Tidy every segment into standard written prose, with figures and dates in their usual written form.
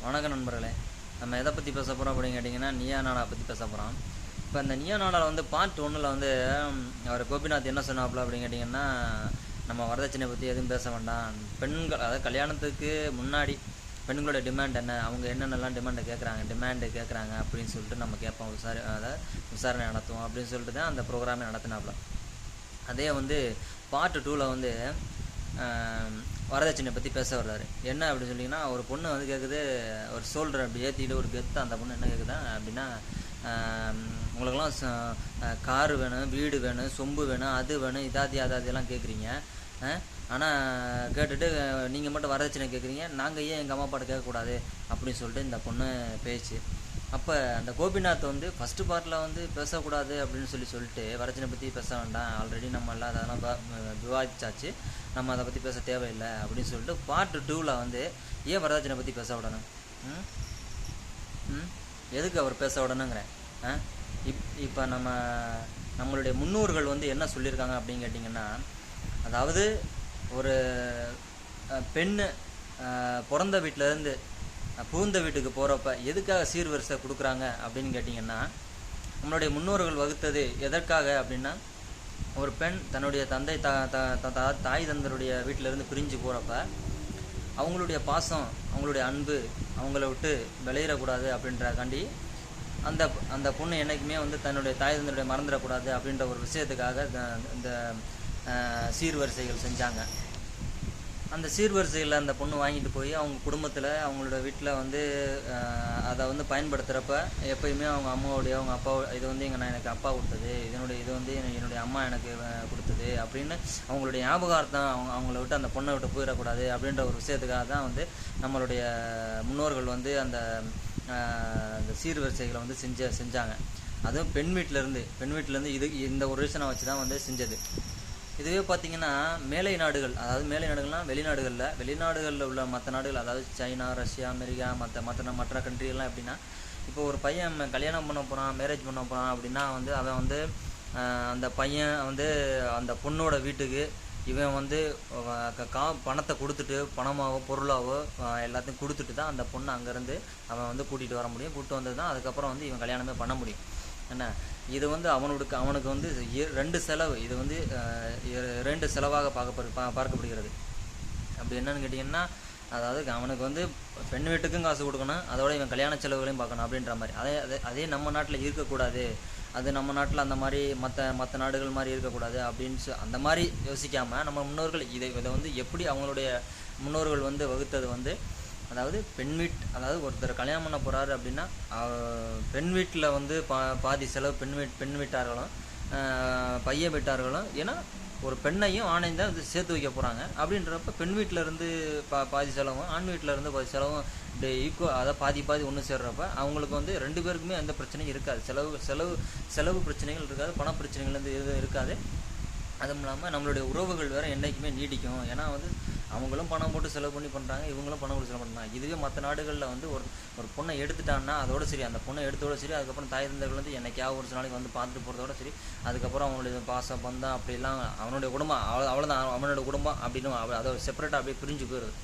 வணக்கம் நண்பர்களே. நம்ம எதை பற்றி பேச போகிறோம் அப்படின்னு கேட்டிங்கன்னா, நீயா நானா பற்றி பேச போகிறோம். இப்போ இந்த நீயா நாடாவில் வந்து பார்ட் 1ல் வந்து அவர் கோபிநாத் என்ன சொன்னாப்புல அப்படின்னு கேட்டிங்கன்னா, நம்ம வரதட்சணை பற்றி எதுவும் பேச வேண்டாம். பெண்கள், அதாவது கல்யாணத்துக்கு முன்னாடி பெண்களோட டிமாண்ட் என்ன, அவங்க என்னென்னலாம் டிமாண்டு கேட்குறாங்க அப்படின்னு சொல்லிட்டு நம்ம கேட்போம், விசாரணை நடத்துவோம் அப்படின்னு சொல்லிட்டு தான் அந்த ப்ரோக்ராமே நடத்தினாப்புல. அதே வந்து பார்ட் 2ல் வந்து வரதட்சணை பற்றி பேச வர்றாரு. என்ன அப்படின்னு சொல்லிங்கன்னா, ஒரு பொண்ணு வந்து கேட்குது, ஒரு ஷோல்டர் அப்படி ஏற்றிட்டு ஒரு கெத்து அந்த பொண்ணு என்ன கேட்குதா அப்படின்னா, உங்களுக்கெல்லாம் காரு வேணும், வீடு வேணும், சொம்பு வேணும், அது வேணும், அதாதியெல்லாம் கேட்குறீங்க. ஆனால் கேட்டுட்டு நீங்கள் மட்டும் வரதட்சணை கேட்குறீங்க, நாங்கள் ஏன் எங்கள் அம்மா அப்பாட்ட கேட்கக்கூடாது அப்படின்னு சொல்லிட்டு இந்த பொண்ணு பேச்சு. அப்போ அந்த கோபிநாத் வந்து ஃபஸ்ட்டு பார்ட்டில் வந்து பேசக்கூடாது அப்படின்னு சொல்லிட்டு வரதட்சணை பற்றி பேச வேண்டாம், ஆல்ரெடி நம்ம எல்லாம் அதெல்லாம் விவாதிச்சாச்சு, நம்ம அதை பற்றி பேச தேவையில்லை அப்படின்னு சொல்லிட்டு பார்ட் 2ல் வந்து ஏன் வரதட்சணை பற்றி பேச விடணும், எதுக்கு அவர் பேச விடணுங்கிறேன். இப்போ நம்மளுடைய முன்னோர்கள் வந்து என்ன சொல்லியிருக்காங்க அப்படின்னு கேட்டிங்கன்னா, அதாவது ஒரு பெண்ணு பிறந்த வீட்டிலேருந்து புகுந்த வீட்டுக்கு போகிறப்ப எதுக்காக சீர்வரிசை கொடுக்குறாங்க அப்படின்னு கேட்டிங்கன்னா, நம்மளுடைய முன்னோர்கள் வகுத்தது எதற்காக அப்படின்னா, ஒரு பெண் தன்னுடைய தந்தை தாய் தந்தருடைய வீட்டிலேருந்து பிரிஞ்சு போகிறப்ப அவங்களுடைய பாசம், அவங்களுடைய அன்பு அவங்கள விட்டு விளையிடக்கூடாது அப்படின்றக்காண்டி அந்த பொண்ணு என்றைக்குமே வந்து தன்னுடைய தாய் தந்தருடைய மறந்துடக்கூடாது அப்படின்ற ஒரு விஷயத்துக்காக இந்த சீர்வரிசைகள் செஞ்சாங்க. அந்த சீர்வரிசையில் அந்த பொண்ணு வாங்கிட்டு போய் அவங்க குடும்பத்தில் அவங்களோட வீட்டில் வந்து அதை வந்து பயன்படுத்துகிறப்ப எப்போயுமே அவங்க அம்மாவுடைய, அவங்க அப்பா, இது வந்து எனக்கு அப்பா கொடுத்தது, இது வந்து என்னுடைய அம்மா எனக்கு கொடுத்தது அப்படின்னு அவங்களுடைய ஞாபகார்த்தம் அவங்கள விட்டு அந்த பொண்ணை விட்டு போயிடக்கூடாது அப்படின்ற ஒரு விஷயத்துக்காக தான் வந்து நம்மளுடைய முன்னோர்கள் வந்து அந்த சீர்வரிசைகளை வந்து செஞ்சாங்க. அதுவும் பெண் வீட்டிலேருந்து இந்த ஒரு ரீசனை வச்சு தான் வந்து செஞ்சது. இதுவே பார்த்திங்கன்னா மேலை நாடுகள், அதாவது மேலை நாடுகள்னால் வெளிநாடுகளில் உள்ள மற்ற நாடுகள், அதாவது சைனா, ரஷ்யா, அமெரிக்கா, மற்ற கண்ட்ரியெல்லாம் எப்படின்னா, இப்போ ஒரு பையன் கல்யாணம் பண்ண போகிறான், மேரேஜ் பண்ண போகிறான் அப்படின்னா வந்து அவன் வந்து அந்த பையன் வந்து அந்த பொண்ணோட வீட்டுக்கு இவன் வந்து பணத்தை கொடுத்துட்டு, பணமாவோ பொருளாவோ எல்லாத்தையும் கொடுத்துட்டு தான் அந்த பொண்ணை அங்கேருந்து அவன் வந்து கூட்டிகிட்டு வர முடியும். கூப்பிட்டு வந்தது தான் அதுக்கப்புறம் வந்து இவன் கல்யாணமே பண்ண முடியும். என்ன, இது வந்து அவனுக்கு வந்து 2 செலவு, இது வந்து 2 செலவாக பார்க்கப்படுகிறது. அப்படி என்னன்னு கேட்டிங்கன்னா, அதாவது அவனுக்கு வந்து பெண் வீட்டுக்கும் காசு கொடுக்கணும், அதோட இவன் கல்யாண செலவுகளையும் பார்க்கணும் அப்படின்ற மாதிரி. அதே நம்ம நாட்டில் இருக்கக்கூடாது, அது நம்ம நாட்டில் அந்த மாதிரி மற்ற நாடுகள் மாதிரி இருக்கக்கூடாது அப்படின்னு அந்த மாதிரி யோசிக்காமல் நம்ம முன்னோர்கள் இதை வந்து எப்படி அவங்களுடைய முன்னோர்கள் வந்து வகுத்தது வந்து, அதாவது அதாவது ஒருத்தர் கல்யாணம் பண்ண போகிறாரு அப்படின்னா பெண் வீட்டில் வந்து பாதி செலவு பெண் வீட்டார்களும் பையன் வீட்டார்களும், ஏன்னா ஒரு பெண்ணையும் ஆணையும் தான் இது சேர்த்து வைக்க போகிறாங்க அப்படின்றப்ப பெண் வீட்டிலேருந்து பாதி செலவும் ஆண் வீட்டிலேருந்து பாதி செலவும் இப்படி அதாவது பாதி ஒன்று சேர்றப்ப அவங்களுக்கு வந்து 2 பேருக்குமே எந்த பிரச்சனையும் இருக்காது. செலவு பிரச்சனைகள் இருக்காது, பண பிரச்சனைகள் வந்து எதுவும் இருக்காது. அதுவும் இல்லாமல் நம்மளுடைய உறவுகள் வேறு என்றைக்குமே நீடிக்கும். ஏன்னா வந்து அவங்களும் பணம் போட்டு செலவு பண்ணி பண்ணுறாங்க, இவங்களும் பணம் போட்டு செலவு பண்ணுறாங்க. இதுவே மற்ற நாடுகளில் வந்து ஒரு பொண்ணை எடுத்துட்டான்னா அதோட சரி, அந்த பொண்ணை எடுத்தோட சரி, அதுக்கப்புறம் தாய் தந்தைகள் வந்து என்னைக்காவது ஒரு நாளைக்கு வந்து பார்த்துட்டு போகிறதோட சரி, அதுக்கப்புறம் அவங்களுடைய பாசம் பந்தம் அப்படிலாம் அவனுடைய குடும்பம் அவ்வளோதான், அவனோட குடும்பம் அப்படின்னு அதை செப்பரேட்டாக அப்படியே பிரிஞ்சு போயிடுது.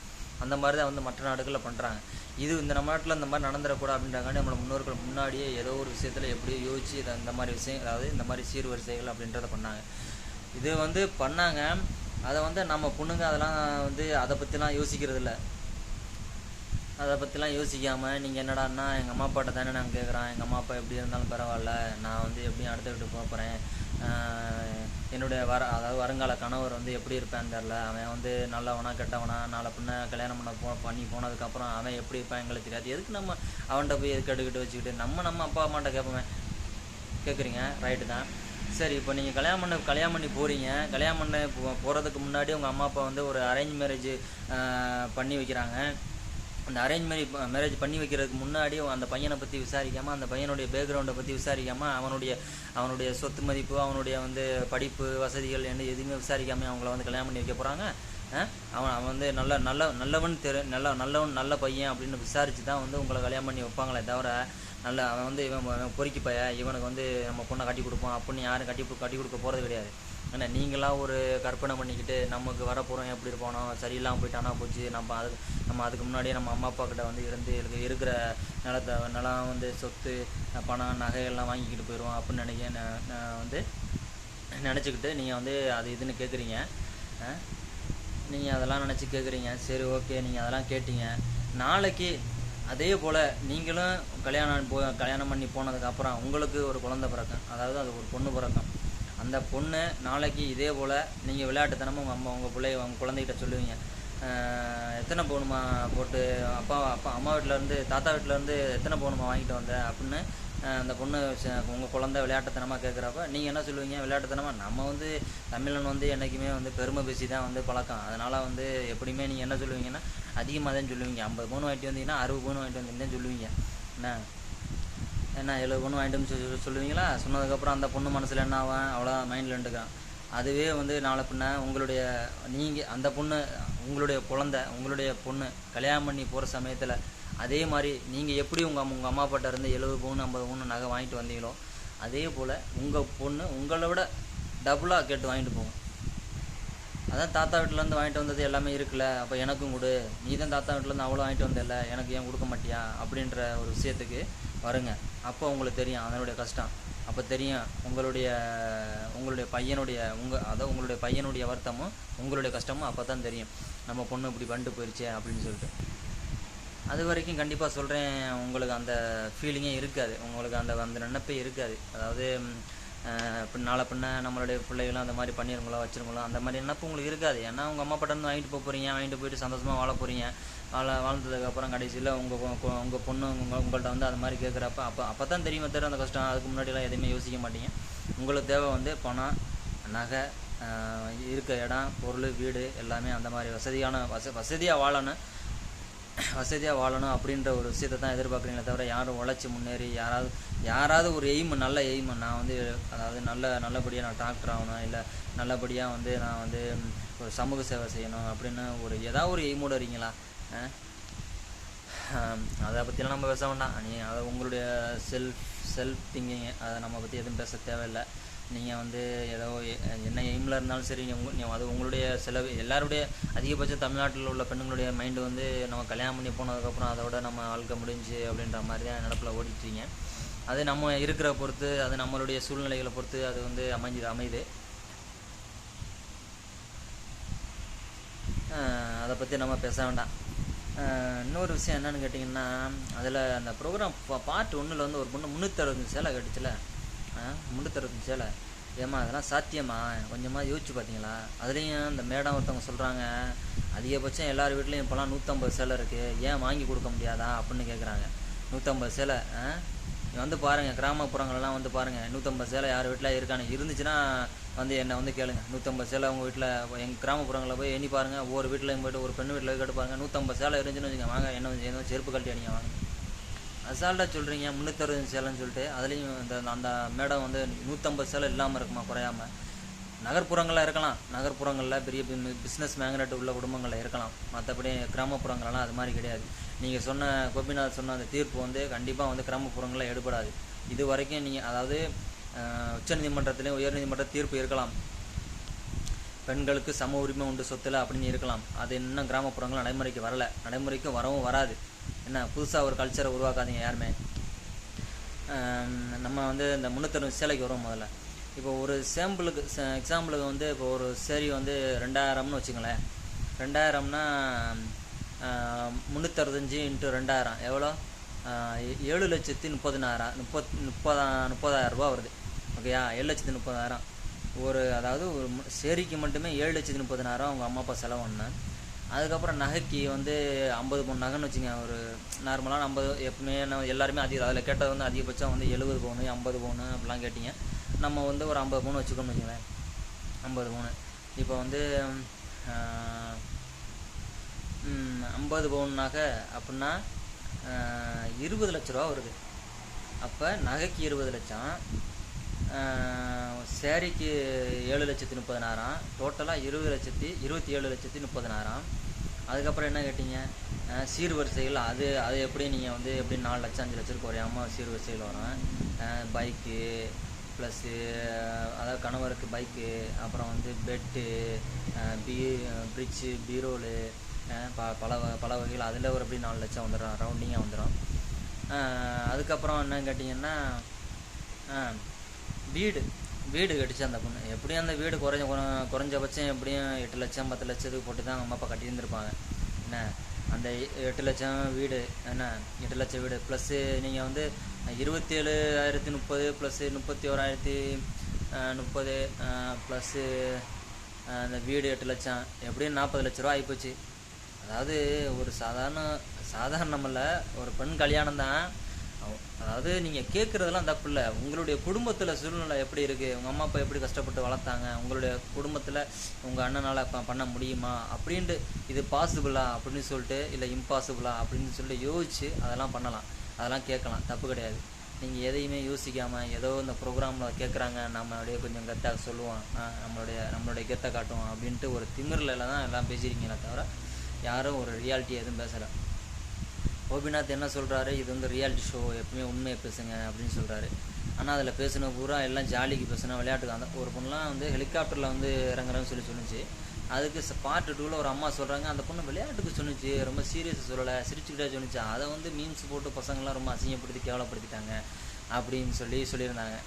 அந்த மாதிரி தான் வந்து மற்ற நாடுகளில் பண்ணுறாங்க. இந்த நம்ம நாட்டில் இந்த மாதிரி நடந்துடக்கூடாது அப்படின்றக்காண்டி நம்மளோட முன்னோர்கள் முன்னாடியே ஏதோ ஒரு விஷயத்தில் எப்படியோ யோசிச்சு இந்த மாதிரி விஷயம், அதாவது இந்த மாதிரி சீர்வரிசைகள் அப்படின்றத பண்ணாங்க. இது வந்து பண்ணாங்க. அதை வந்து நம்ம பொண்ணுங்க அதெல்லாம் வந்து அதை பற்றிலாம் யோசிக்கிறது இல்லை. அதை பற்றிலாம் யோசிக்காமல் நீங்கள் என்னடான்னா, எங்கள் அம்மா அப்பாட்ட தானே நான் கேட்குறேன், எங்கள் அம்மா அப்பா எப்படி இருந்தாலும் பரவாயில்ல, நான் வந்து எப்படியும் அடுத்த வீட்டுக்கு போக போகிறேன், என்னுடைய அதாவது வருங்கால கணவர் வந்து எப்படி இருப்பேன்னு தெரில, அவன் வந்து நல்லவனா கெட்டவனா, நாளை பின்ன கல்யாணம் பண்ணி போனதுக்கப்புறம் அவன் எப்படி இருப்பான் எங்களுக்கு தெரியாது, எதுக்கு நம்ம அவன்கிட்ட போய் எதுக்கு எடுக்கிட்டு வச்சுக்கிட்டு நம்ம அப்பா அம்மாட்ட கேட்குறீங்க, ரைட்டு தான். சரி, இப்போ நீங்கள் கல்யாணம் பண்ணி போகிறீங்க, கல்யாணம் பண்ண போகிறதுக்கு முன்னாடி உங்கள் அம்மா அப்பா வந்து ஒரு அரேஞ்ச் மேரேஜ் பண்ணி வைக்கிறாங்க. அந்த அரேஞ்ச் மேரேஜ் பண்ணி வைக்கிறதுக்கு முன்னாடி அந்த பையனை பற்றி விசாரிக்காமல், அந்த பையனுடைய பேக்ரவுண்டை பற்றி விசாரிக்காமல், அவனுடைய சொத்து மதிப்பு, அவனுடைய வந்து படிப்பு வசதிகள் என்ன எதுவுமே விசாரிக்காமல் அவங்கள வந்து கல்யாணம் பண்ணி வைக்க போகிறாங்க. அவன் வந்து நல்ல பையன் அப்படின்னு விசாரித்து தான் வந்து உங்களை கல்யாணம் பண்ணி வைப்பாங்களே தவிர, அவன் வந்து இவன் பொறுக்கி பையன், இவனுக்கு வந்து நம்ம பொண்ணை கட்டி கொடுப்போம் அப்படின்னு யாரும் கட்டி கொடுக்க போகிறது கிடையாது. ஏன்னா நீங்களாம் ஒரு கற்பனை பண்ணிக்கிட்டு நமக்கு வரப்போகிறோம் எப்படி இருப்பானோ சரியில்லாமல் போயிட்டானா போச்சு, நம்ம அதுக்கு முன்னாடியே நம்ம அம்மா அப்பா கிட்ட வந்து இருக்கிற நிலம் வந்து சொத்து பணம் நகையெல்லாம் வாங்கிக்கிட்டு போயிடுவோம் அப்படின்னு நான் வந்து நினச்சிக்கிட்டு நீங்கள் வந்து அது இதுன்னு கேட்குறீங்க. நீங்கள் அதெல்லாம் நினச்சி கேட்குறீங்க. சரி, ஓகே, நீங்கள் அதெல்லாம் கேட்டீங்க. நாளைக்கு அதே போல் நீங்களும் கல்யாணம் பண்ணி போனதுக்கப்புறம் உங்களுக்கு ஒரு குழந்தை பிறக்கும், அதாவது அது ஒரு பொண்ணு பிறக்கும். அந்த பொண்ணு நாளைக்கு இதே போல் நீங்கள் விளையாட்டுத்தனமும் உங்கள் உங்கள் குழந்தைகிட்ட சொல்லுவீங்க, எத்தனை பவுனுமா போட்டு அம்மா வீட்டிலேருந்து தாத்தா வீட்டிலேருந்து எத்தனை பவுனுமா வாங்கிட்டு வந்த அப்படின்னு அந்த பொண்ணு உங்கள் குழந்தை விளையாட்டுத்தனமாக கேட்குறப்ப நீங்கள் என்ன சொல்லுவீங்க? விளையாட்டுத்தனமாக நம்ம வந்து தமிழன் வந்து என்றைக்குமே வந்து பெருமை பேசி தான் வந்து பழக்கம். அதனால் வந்து எப்படியுமே நீங்கள் என்ன சொல்லுவீங்கன்னா அதிகமாக தான் சொல்லுவீங்க. 50 பவுன் வாங்கிட்டு வந்தீங்கன்னா 60 பவுன் வாங்கிட்டு வந்தீங்கன்னு சொல்லுவீங்க. என்ன 70 பவுன் வாங்கிட்டு வந்து சொல்லுவீங்களா? சொன்னதுக்கப்புறம் அந்த பொண்ணு மனசில் என்ன ஆகும்? அவ்வளோ மைண்டில் இருந்துக்கான். அதுவே வந்து நாளை பின்ன நீங்கள் அந்த பொண்ணு உங்களுடைய குழந்தை உங்களுடைய பொண்ணு கல்யாணம் பண்ணி போகிற சமயத்தில் அதே மாதிரி நீங்கள் எப்படி உங்கள் அம்மா அப்பாட்ட இருந்து 70 பவுன் 50 பவுன் நகை வாங்கிட்டு வந்தீங்களோ அதே போல் உங்கள் பொண்ணு உங்களை விட டபுளாக கேட்டு வாங்கிட்டு போகும். அதான் தாத்தா வீட்டிலேருந்து வாங்கிட்டு வந்தது எல்லாமே இருக்குல்ல, அப்போ எனக்கும் கொடு, நீ தான் தாத்தா வீட்டிலேருந்து அவ்வளோ வாங்கிட்டு வந்தல, எனக்கு ஏன் கொடுக்க மாட்டியா அப்படின்ற ஒரு விஷயத்துக்கு வருங்க. அப்போ உங்களுக்கு தெரியும் அதனுடைய கஷ்டம். அப்போ தெரியும் உங்களுடைய பையனுடைய உங்களுடைய பையனுடைய வருத்தமும் உங்களுடைய கஷ்டமும் அப்போ தான் தெரியும். நம்ம பொண்ணு இப்படி பண்ணிட்டு போயிடுச்சே அப்படின்னு சொல்லிட்டு. அது வரைக்கும் கண்டிப்பாக சொல்கிறேன், உங்களுக்கு அந்த ஃபீலிங்கே இருக்காது, உங்களுக்கு அந்த நினைப்பே இருக்காது. அதாவது நாளை பின்ன நம்மளுடைய பிள்ளைகளும் அந்த மாதிரி பண்ணிருங்களோ வச்சுருங்களோ அந்த மாதிரி நினப்பு உங்களுக்கு இருக்காது. ஏன்னா உங்கள் அம்மா பட்டம் வாங்கிட்டு போகிறீங்க, வாங்கிட்டு போயிட்டு சந்தோஷமாக வாழ போகிறீங்க. வாழ்ந்ததுக்கப்புறம் கடைசியில் உங்கள் பொண்ணு உங்கள்கிட்ட வந்து அது மாதிரி கேட்குறப்ப அப்போ தான் தெரியுமே தவிர அந்த கஷ்டம். அதுக்கு முன்னாடியெல்லாம் எதுவுமே யோசிக்க மாட்டீங்க. உங்களுக்கு தேவை வந்து பணம், நகை, இருக்க இடம், பொருள், வீடு எல்லாமே அந்த மாதிரி வசதியாக வாழணும் அப்படின்ற ஒரு விஷயத்தை தான் எதிர்பார்க்குறீங்களே தவிர யாரும் உழைச்சி முன்னேறி யாராவது ஒரு நல்ல எய்ம் நான் வந்து அதாவது நல்லபடியாக நான் டாக்டர் ஆகணும், இல்லை நல்லபடியாக வந்து நான் வந்து ஒரு சமூக சேவை செய்யணும் அப்படின்னு ஏதாவது ஒரு எய்மோடு வரீங்களா? அதை பற்றிலாம் நம்ம பேச வேண்டாம். அதை உங்களுடைய செல்ஃப் திங்கிங், அதை நம்ம பற்றி எதுவும் பேச தேவையில்லை. நீங்கள் வந்து ஏதோ என்ன எய்மில் இருந்தாலும் சரி, அது உங்களுடைய செலவு. எல்லாருடைய அதிகபட்சம் தமிழ்நாட்டில் உள்ள பெண்களுடைய மைண்டு வந்து நம்ம கல்யாணம் பண்ணி போனதுக்கப்புறம் அதோட நம்ம வாழ்க்கை முடிஞ்சு அப்படின்ற மாதிரி தான் நடப்பில் ஓடிட்டுருங்க. அது நம்ம இருக்கிற பொறுத்து, அது நம்மளுடைய சூழ்நிலைகளை பொறுத்து அது வந்து அமையுது. அதை பற்றி நம்ம பேச வேண்டாம். இன்னொரு விஷயம் என்னென்னு கேட்டிங்கன்னா, அதில் அந்த ப்ரோக்ராம் பார்ட் 1 வந்து ஒரு பொண்ணு 360 சேலை கட்டுச்சுல, 360 சேலை. ஏம்மா அதெல்லாம் சாத்தியமா? கொஞ்சமாக யோசிச்சு பார்த்தீங்களா? அதுலேயும் இந்த மேடம் ஒருத்தவங்க சொல்கிறாங்க, அதிகபட்சம் எல்லார் வீட்லேயும் இப்போலாம் 150 சேலை இருக்குது, ஏன் வாங்கி கொடுக்க முடியாதா அப்படின்னு கேட்குறாங்க. 150 சேலை வந்து பாருங்கள், கிராமப்புறங்களெல்லாம் வந்து பாருங்கள், 150 சேலை யார் வீட்டில் இருந்துச்சுன்னா வந்து என்னை வந்து கேளுங்க. 150 சேலை உங்கள் வீட்டில் எங்கள் கிராமப்புறங்களில் போய் எண்ணி பாருங்கள். ஒவ்வொரு வீட்டிலையும் போய்ட்டு ஒரு பெண்ணு வீட்டில் போய் கேட்டு பாருங்கள், 150 சேலை இருந்துச்சுன்னு வச்சுங்க, வாங்க என்ன செருப்பு கழட்டி அடிங்க வாங்க. அசால்ட்டாக சொல்கிறீங்க 360 சேலைன்னு சொல்லிட்டு. அதுலேயும் அந்த மேடம் வந்து 150 சேலை இல்லாமல் இருக்குமா குறையாமல்? நகர்ப்புறங்களில் இருக்கலாம், நகர்ப்புறங்களில் பெரிய பிஸ்னஸ் மேக்னெட் உள்ள குடும்பங்களில் இருக்கலாம். மற்றபடி கிராமப்புறங்களெல்லாம் அது மாதிரி கிடையாது. நீங்கள் கோபிநாத் சொன்ன அந்த தீர்ப்பு வந்து கண்டிப்பாக வந்து கிராமப்புறங்களில் எடுபடாது. இது வரைக்கும் நீங்கள் அதாவது உச்சநீதிமன்றத்திலையும் உயர்நீதிமன்ற தீர்ப்பு இருக்கலாம், பெண்களுக்கு சம உரிமை உண்டு சொத்துல அப்படின்னு இருக்கலாம். அது இன்னும் கிராமப்புறங்கள் நடைமுறைக்கு வரலை, நடைமுறைக்கு வரவும் வராது. என்ன புதுசாக ஒரு கல்ச்சரை உருவாக்காதீங்க யாருமே. நம்ம வந்து இந்த 360 சேலைக்கு வரும். முதல்ல இப்போ ஒரு எக்ஸாம்பிளுக்கு வந்து இப்போ ஒரு சேரீ வந்து 2000ன்னு வச்சுங்களேன். 2000னா 365 × 2000 எவ்வளோ? 7,30,000 ரூபா வருது. ஓகேயா? 7,30,000 அதாவது ஒரு சேரீக்கு மட்டுமே 7,30,000 அவங்க அம்மா அப்பா செலவு பண்ணேன். அதுக்கப்புறம் நகைக்கு வந்து 50 பவுன் நகைன்னு வச்சுங்க. ஒரு நார்மலான 50 எப்பவுமே எல்லாருமே அதில் கேட்டது வந்து அதிகபட்சம் வந்து 70 பவுன் 50 பவுன் அப்படிலாம் கேட்டிங்க. நம்ம வந்து ஒரு 50 பவுன் வச்சுக்கோன்னு வச்சுங்களேன். 50 பவுன் இப்போ வந்து 50 பவுன் நகை அப்படின்னா 20 லட்ச ரூபா வருது. அப்போ நகைக்கு 20 லட்சம், சேரீக்கு 7,30,000, டோட்டலாக 27,30,000. அதுக்கப்புறம் என்ன கேட்டிங்க? சீர்வரிசைகள். அது எப்படி நீங்கள் வந்து எப்படி 4 லட்சம் 5 லட்சத்துக்கு குறையாமல் சீர்வரிசைகள் வரும். பைக்கு, ப்ளஸ்ஸு அதாவது கணவருக்கு பைக்கு, அப்புறம் வந்து பெட்டு, பீ ஃப்ரிட்ஜு, பீரோலு, பல வகைகள் அதில் ஒரு எப்படி 4 லட்சம் வந்துடும், ரவுண்டிங்காக வந்துடும். அதுக்கப்புறம் என்னன்னு கேட்டிங்கன்னா வீடு வீடு கட்டிச்சு அந்த பொண்ணு. எப்படியும் அந்த வீடு குறைஞ்சபட்சம் எப்படியும் 8 லட்சம் 10 லட்சத்துக்கு போட்டு தான் அம்மா அப்பா கட்டியிருந்துருப்பாங்க. என்ன அந்த 8 லட்சம் வீடு, என்ன 8 லட்சம் வீடு ப்ளஸ்ஸு நீங்கள் வந்து 27,030 ப்ளஸ்ஸு 31,030 ப்ளஸ்ஸு அந்த வீடு 8 லட்சம் எப்படியும் 40 லட்ச ரூபா ஆகிப்போச்சு. அதாவது ஒரு சாதாரணமில்ல, ஒரு பெண் கல்யாணம் தான். அதாவது நீங்கள் கேட்குறதெல்லாம் தப்பு இல்லை. உங்களுடைய குடும்பத்தில் சூழ்நிலை எப்படி இருக்குது, உங்கள் அம்மா அப்பா எப்படி கஷ்டப்பட்டு வளர்த்தாங்க, உங்களுடைய குடும்பத்தில் உங்கள் அண்ணனால் பண்ண முடியுமா அப்படின்ட்டு, இது பாசிபிளா அப்படின்னு சொல்லிட்டு, இல்லை இம்பாசிபிளா அப்படின்னு சொல்லிட்டு யோசிச்சு அதெல்லாம் பண்ணலாம், அதெல்லாம் கேட்கலாம், தப்பு கிடையாது. நீங்கள் எதையுமே யோசிக்காமல் ஏதோ இந்த ப்ரோக்ராமில் கேட்குறாங்க, நம்ம அப்படியே கொஞ்சம் கெத்தாக சொல்லுவோம், நம்மளுடைய கெத்தை காட்டுவோம் அப்படின்ட்டு ஒரு திமிரில் தான் எல்லாம் பேசியிருக்கீங்களே தவிர யாரும் ஒரு ரியாலிட்டி எதுவும் பேசலை. கோபிநாத் என்ன சொல்கிறாரு, இது வந்து ரியாலிட்டி ஷோ, எப்பவுமே உண்மையை பேசுங்க அப்படின்னு சொல்கிறாரு. ஆனால் அதில் பேசின பூரா எல்லாம் ஜாலிக்கு பேசினா, விளையாட்டுக்கு. அந்த ஒரு பொண்ணுலாம் வந்து ஹெலிகாப்டரில் வந்து இறங்குறேன்னு சொல்லிச்சு. அதுக்கு பார்ட் 2ல் ஒரு அம்மா சொல்கிறாங்க, அந்த பொண்ணு விளையாட்டுக்கு சொன்னிச்சு, ரொம்ப சீரியஸாக சொல்லலை, சிரிச்சுக்கிட்டே சொன்னிச்சு. அதை வந்து மீம்ஸ் போட்டு பசங்களாம் ரொம்ப அசிங்கப்படுத்தி கேவலப்படுத்திட்டாங்க அப்படின்னு சொல்லியிருந்தாங்க.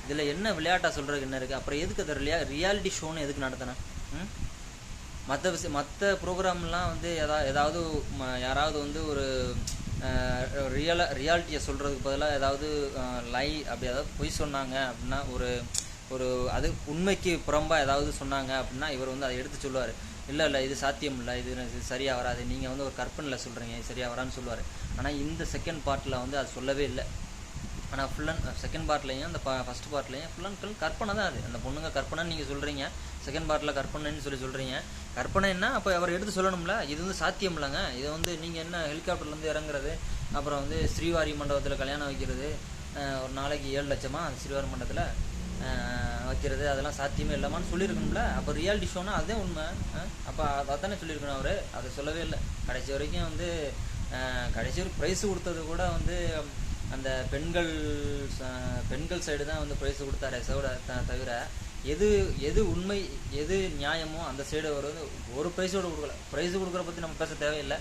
இதில் என்ன விளையாட்டாக சொல்கிறதுக்கு என்ன இருக்குது? அப்புறம் எதுக்கு அதை ரியாலிட்டி ஷோன்னு எதுக்கு நடத்தினேன்? மற்ற ப்ரோக்ராம்லாம் வந்து ஏதாவது யாராவது வந்து ஒரு ரியாலிட்டியை சொல்கிறதுக்கு பதிலாக ஏதாவது அப்படி ஏதாவது பொய் சொன்னாங்க அப்படின்னா, ஒரு அது உண்மைக்கு புறம்பாக ஏதாவது சொன்னாங்க அப்படின்னா இவர் வந்து அதை எடுத்து சொல்லுவார். இல்லை இது சாத்தியம் இல்லை, இது சரியாக வராது, நீங்கள் வந்து ஒரு கற்பனையில் சொல்கிறீங்க, இது சரியாக வரான்னு சொல்லுவார். ஆனால் இந்த செகண்ட் பார்ட்டில் வந்து அது சொல்லவே இல்லை. ஆனால் ஃபுல் அண்ட் செகண்ட் பார்ட்லையும் அந்த ஃபஸ்ட் பார்ட்லையும் ஃபுல் அண்ட் ஃபுல் கற்பனை தான். அது அந்த பொண்ணுங்க கற்பனைன்னு நீங்கள் சொல்கிறீங்க, செகண்ட் பார்ட்டில் கற்பனைன்னு சொல்கிறீங்க. கற்பனைன்னா அப்போ அவர் எடுத்து சொல்லணும்ல, இது வந்து சாத்தியம் இல்லைங்க. இதை வந்து நீங்கள் என்ன ஹெலிகாப்டர்லேருந்து இறங்குறது, அப்புறம் வந்து ஸ்ரீவாரி மண்டபத்தில் கல்யாணம் வைக்கிறது, ஒரு நாளைக்கு 7 லட்சமா ஸ்ரீவாரி மண்டபத்தில் வைக்கிறது, அதெல்லாம் சாத்தியமே இல்லாமான்னு சொல்லியிருக்கணும்ல. அப்போ ரியாலிட்டி ஷோனா அதே உண்மை. அப்போ அதானே சொல்லியிருக்கணும் அவர். அதை சொல்லவே இல்லை. கடைசி வரைக்கும் ப்ரைஸ் கொடுத்தது கூட வந்து அந்த பெண்கள் சைடு தான் வந்து ப்ரைஸ் கொடுத்தாரு தவிர எது உண்மை எது நியாயமோ அந்த சைடு அவர் வந்து ஒரு ப்ரைஸோடு கொடுக்கல. ப்ரைஸ் கொடுக்குற பற்றி நம்ம பேச தேவையில்லை.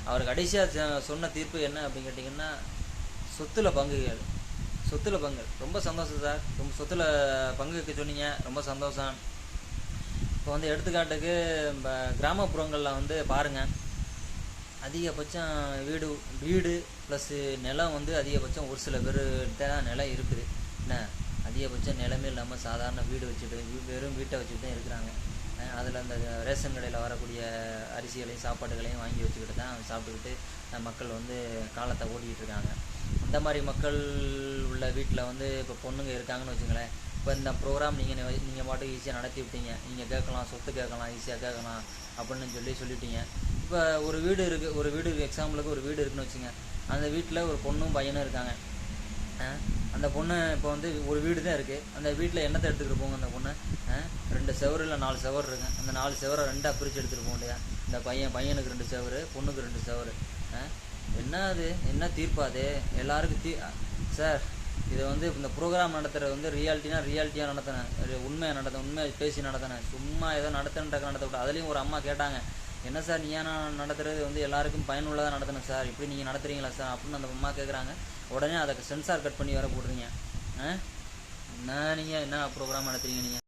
அவர் கடைசியாக சொன்ன தீர்ப்பு என்ன அப்படின்னு கேட்டிங்கன்னா, சொத்துல பங்கு. ரொம்ப சந்தோஷம் சார், ரொம்ப சொத்துல பங்குக்கு சொன்னீங்க, ரொம்ப சந்தோஷம். இப்போ வந்து எடுத்துக்காட்டுக்கு கிராமப்புறங்களில் வந்து பாருங்கள், அதிகபட்சம் வீடு ப்ளஸ்ஸு நிலம் வந்து அதிகபட்சம் ஒரு சில பேர்கிட்ட தான் நிலம் இருக்குது. என்ன அதிகபட்சம் நிலமே இல்லாமல் சாதாரண வீடு வச்சுட்டு வெறும் வீட்டை வச்சுட்டு தான் இருக்கிறாங்க. அதில் அந்த ரேஷன் கடையில் வரக்கூடிய அரிசிகளையும் சாப்பாடுகளையும் வாங்கி வச்சுக்கிட்டு தான் சாப்பிட்டுக்கிட்டு மக்கள் வந்து காலத்தை ஓட்டிக்கிட்டு இருக்காங்க. இந்த மாதிரி மக்கள் உள்ள வீட்டில் வந்து இப்போ பொண்ணுங்க இருக்காங்கன்னு வச்சுங்களேன். இப்போ இந்த ப்ரோக்ராம் நீங்கள் பாட்டுக்கு ஈஸியாக நடத்தி விட்டீங்க, நீங்கள் கேட்கலாம், சொத்து கேட்கலாம், ஈஸியாக கேட்கலாம் அப்படின்னு சொல்லிட்டீங்க. இப்போ ஒரு வீடு எக்ஸாம்பிளுக்கு ஒரு வீடு இருக்குன்னு வச்சுங்க. அந்த வீட்டில் ஒரு பொண்ணும் பையனும் இருக்காங்க. அந்த பொண்ணு இப்போ வந்து ஒரு வீடு தான் இருக்குது. அந்த வீட்டில் என்னத்தை எடுத்துக்கிட்டு போங்க? அந்த பொண்ணு 2 செவரு இல்லை 4 செவரு இருக்கு. அந்த 4 செவரை 2ஆக பிரித்து எடுத்துகிட்டு போக இல்லையா? இந்த பையனுக்கு 2 செவரு, பொண்ணுக்கு 2 செவரு. என்ன தீர்ப்பாது எல்லாருக்கும்? சார், இதை வந்து இந்த ப்ரோக்ராம் நடத்துகிறது வந்து ரியாலிட்டியாக நடத்தினேன், உண்மையை பேசி நடத்தினேன். சும்மா ஏதோ நடத்த விட்டு அதுலேயும் ஒரு அம்மா கேட்டாங்க, என்ன சார் நீ ஏன்னா நடத்துறது வந்து எல்லாருக்கும் பயனுள்ளதாக நடத்தணும் சார், இப்படி நீங்கள் நடத்துறீங்களா சார் அப்படின்னு அந்த அம்மா கேட்குறாங்க. உடனே அதை சென்சார் கட் பண்ணி வர போடுறீங்க. நீங்கள் என்ன ப்ரோக்ராம் நடத்துறீங்க நீங்கள்?